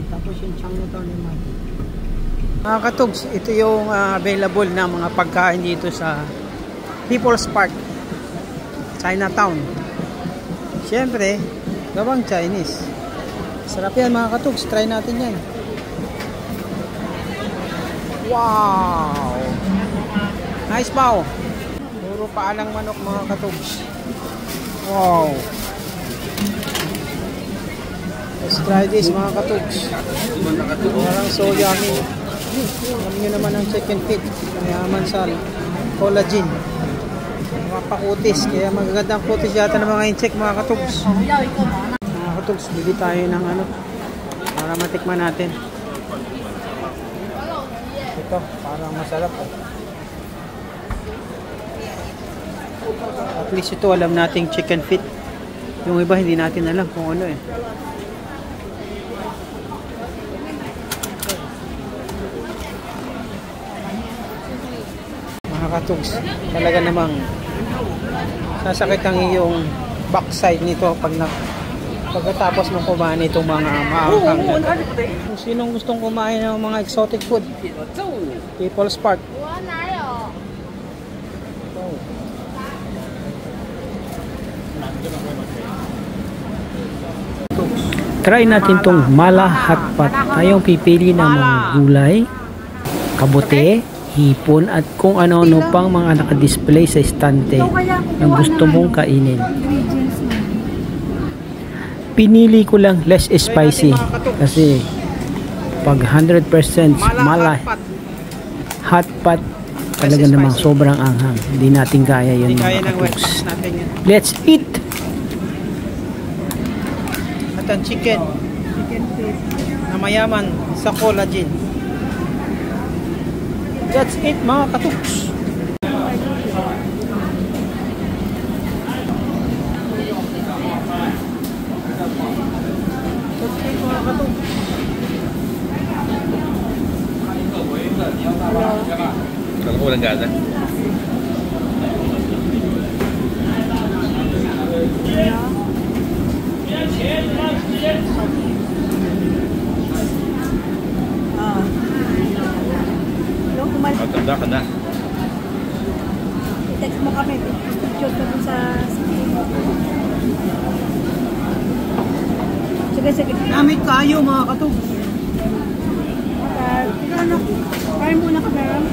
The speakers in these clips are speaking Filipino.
tapos yung Chinatown ni Mati. Mga katugs, ito yung available na mga pagkain dito sa People's Park, Chinatown. Siyempre, gawang Chinese. Sarap yan mga katugs, try natin yan. Wow! Nice bao! Puro paalang manok mga katugs. Wow! Let's try this mga katugs. Parang so yummy. Alam nyo naman ang chicken feet. Mayaman sa collagen. Mga pakutis. Kaya magagandang kutis yata ng mga insect mga katugs. Mga katugs, bili tayo ng ano para matikman natin. Ito, parang masarap. At least ito alam nating chicken feet. Yung iba hindi natin alam kung ano eh. Mga katugs, talaga namang sasakit ang iyong backside nito pagkatapos mo kumain itong mga maanghang. Kung sinong gustong kumain ng mga exotic food, People's Park. Try natin tong mala hotpot. Tayong pipili ng mga gulay, kabote, hipon at kung ano-ano pang mga nakadisplay sa estante na gusto mong kainin. Pinili ko lang less spicy kasi pag 100% mala hotpot talaga namang sobrang anghang. Hindi natin kaya yun mga katugs. Let's eat! At ang chicken na mayaman sa collagen. That's it mga katugs. That's it mga katugs. Kalau ko walang gana. Matanda ka na. I-text mo kami. Picture ka dun sa... Sige. Namit kayo mga katugs. Kain muna ka, Meron.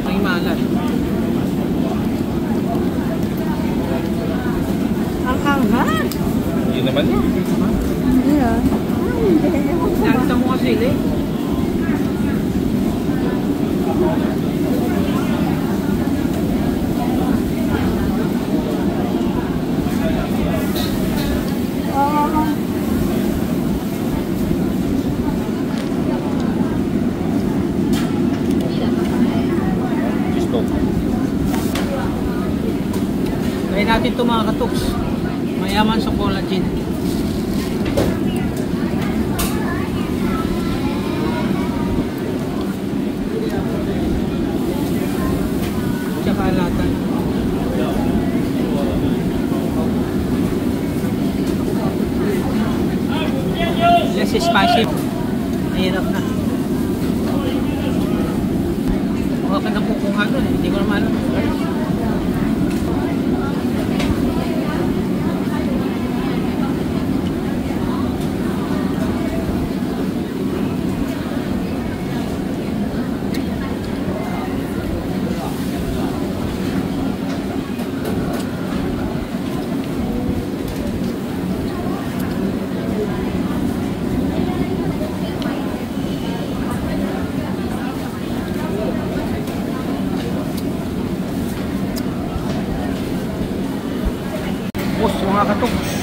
May malat. Ang anghang. Yun naman. Hindi yan. Nakita mo kasi eh. Try natin ito mga katugs. Mayaman sa collagen. Tsaka latan. Less spicy. Mahirap na. Huwag ka nang kukuha doon. Hindi ko naman alam. Mga katugs.